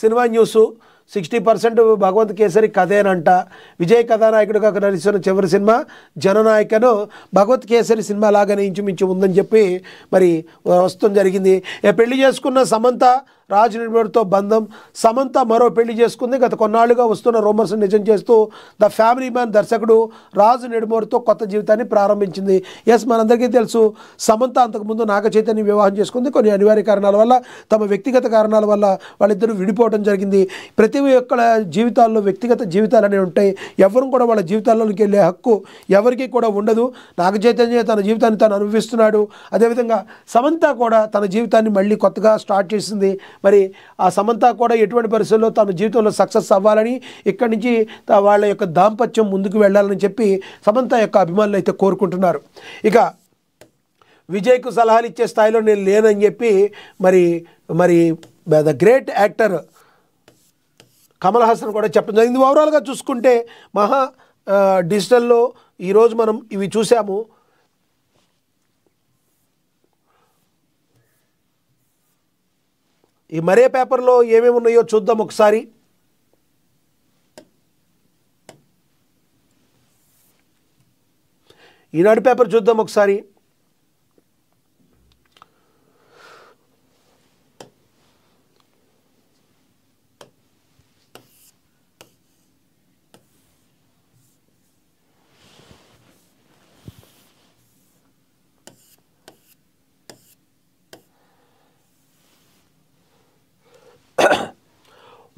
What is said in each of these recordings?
Cinema news 60% Bhagavanth Kesari కథేనంట. విజయ్ కథానాయకుడిగా నటిస్తున్న చివరి సినిమా జననాయకను భగవత్ కేసరి సినిమా లాగానే ఇంచుమించు ఉందని చెప్పి మరి వస్తూ జరిగింది. పెళ్లి చేసుకున్న సమంత రాజ్ నెడ్మోర్తో బంధం. సమంత మరో పెళ్లి చేసుకుంది. గత కొన్నాళ్లుగా వస్తున్న రూమర్స్ నిజం చేస్తూ ద ఫ్యామిలీ మ్యాన్ దర్శకుడు రాజ్ నెడ్మోర్తో కొత్త జీవితాన్ని ప్రారంభించింది. ఎస్, మనందరికీ తెలుసు సమంత అంతకుముందు నాగ చైతన్య వివాహం చేసుకుంది. కొన్ని అనివార్య కారణాల వల్ల, తమ వ్యక్తిగత కారణాల వల్ల వాళ్ళిద్దరూ విడిపోవడం జరిగింది. ప్రతి ఒక్క జీవితాల్లో వ్యక్తిగత జీవితాలు అనేవి ఉంటాయి. ఎవరు కూడా వాళ్ళ జీవితాల్లోకి వెళ్ళే హక్కు ఎవరికి కూడా ఉండదు. నాగ చైతన్య తన జీవితాన్ని తను అనుభవిస్తున్నాడు. అదేవిధంగా సమంత కూడా తన జీవితాన్ని మళ్ళీ కొత్తగా స్టార్ట్ చేసింది. మరి ఆ సమంత కూడా ఎటువంటి పరిస్థితుల్లో తన జీవితంలో సక్సెస్ అవ్వాలని, ఇక్కడి నుంచి వాళ్ళ యొక్క దాంపత్యం ముందుకు వెళ్ళాలని చెప్పి సమంత యొక్క అభిమానులు అయితే కోరుకుంటున్నారు. ఇక విజయ్కు సలహాలు ఇచ్చే స్థాయిలో నేను లేనని చెప్పి మరి మరి the great actor Kamal Haasan కూడా చెప్పడం జరిగింది. ఓవరాల్గా చూసుకుంటే మహా డిజిటల్లో ఈరోజు మనం ఇవి చూసాము. ఈ మరే పేపర్లో ఏమేమి ఉన్నాయో చూద్దాం ఒకసారి. ఈనాడు పేపర్ చూద్దాం ఒకసారి.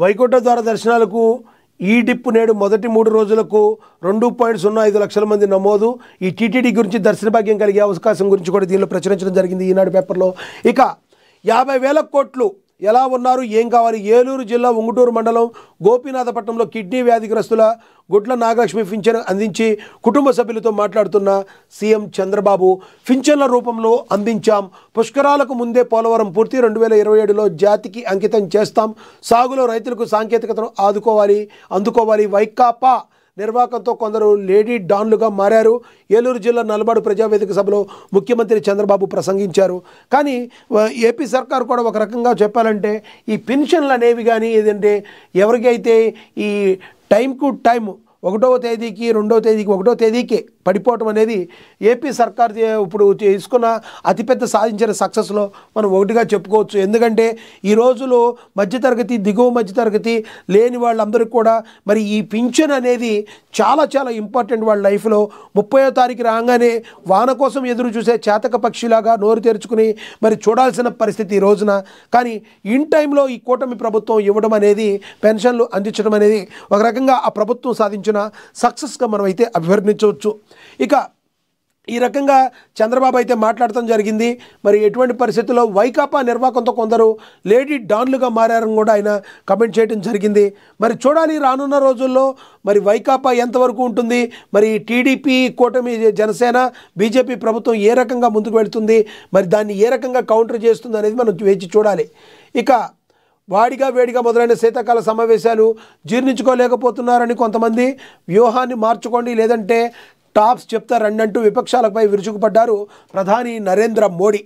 వైకుంఠ ద్వార దర్శనాలకు ఈ డిప్ నేడు మొదటి 3 రోజులకు 2.05 లక్షల మంది నమోదు. ఈ టీటీడీ గురించి దర్శన భాగ్యం కలిగే అవకాశం గురించి కూడా దీనిలో ప్రచురించడం జరిగింది ఈనాడు పేపర్లో. ఇక 50,000 కోట్లు ఎలా ఉన్నారు, ఏం కావాలి? ఏలూరు జిల్లా ఉంగుటూరు మండలం గోపీనాథపట్నంలో కిడ్నీ వ్యాధిగ్రస్తుల గుడ్ల నాగలక్ష్మి పింఛన్ అందించి కుటుంబ సభ్యులతో మాట్లాడుతున్న సీఎం చంద్రబాబు, పింఛన్ల రూపంలో అందించాం. పుష్కరాలకు ముందే పోలవరం పూర్తి, 2027లో జాతికి అంకితం చేస్తాం. సాగులో రైతులకు సాంకేతికతను అందుకోవాలి. వైకాపా నిర్వాకంతో కొందరు లేడీ డాన్లుగా మారారు. ఏలూరు జిల్లా నల్బాడు ప్రజావేదిక సభలో ముఖ్యమంత్రి చంద్రబాబు ప్రసంగించారు. కానీ ఏపీ సర్కారు కూడా ఒక రకంగా చెప్పాలంటే ఈ పెన్షన్లు అనేవి కానీ ఏదంటే ఎవరికైతే ఈ టైం టు టైం 1వ తేదీకి 2వ తేదీకి 1వ తేదీకే పడిపోవటం అనేది ఏపీ సర్కార్ ఇప్పుడు తీసుకున్న అతిపెద్ద సాధించిన సక్సెస్లో మనం ఒకటిగా చెప్పుకోవచ్చు. ఎందుకంటే ఈ రోజులో మధ్యతరగతి, దిగువ మధ్యతరగతి లేని వాళ్ళందరికీ కూడా మరి ఈ పింఛన్ అనేది చాలా చాలా ఇంపార్టెంట్. వాళ్ళ లైఫ్లో 30వ తారీఖు రాగానే వాన కోసం ఎదురు చూసే చేతక పక్షిలాగా నోరు తెరుచుకుని మరి చూడాల్సిన పరిస్థితి ఈ రోజున. కానీ ఇన్ టైంలో ఈ కూటమి ప్రభుత్వం ఇవ్వడం అనేది, పెన్షన్లు అందించడం అనేది ఒక రకంగా ఆ ప్రభుత్వం సాధించిన సక్సెస్గా మనం అయితే అభివర్ణించవచ్చు. ఇక ఈ రకంగా చంద్రబాబు అయితే మాట్లాడటం జరిగింది. మరి ఎటువంటి పరిస్థితుల్లో వైకాపా నిర్వాకంతో కొందరు లేడీ డాన్లుగా మారారని కూడా ఆయన కమెంట్ చేయడం జరిగింది. మరి చూడాలి రానున్న రోజుల్లో మరి వైకాపా ఎంతవరకు ఉంటుంది, మరి టీడీపీ కూటమి జనసేన బీజేపీ ప్రభుత్వం ఏ రకంగా ముందుకు వెళుతుంది, మరి దాన్ని ఏ రకంగా కౌంటర్ చేస్తుంది అనేది మనం వేచి చూడాలి. ఇక వేడిగా మొదలైన శీతాకాల సమావేశాలు జీర్ణించుకోలేకపోతున్నారని కొంతమంది వ్యూహాన్ని మార్చుకోండి లేదంటే టాప్స్ చెప్తారంటూ విపక్షాలపై విరుచుకుపడ్డారు ప్రధాని నరేంద్ర మోడీ.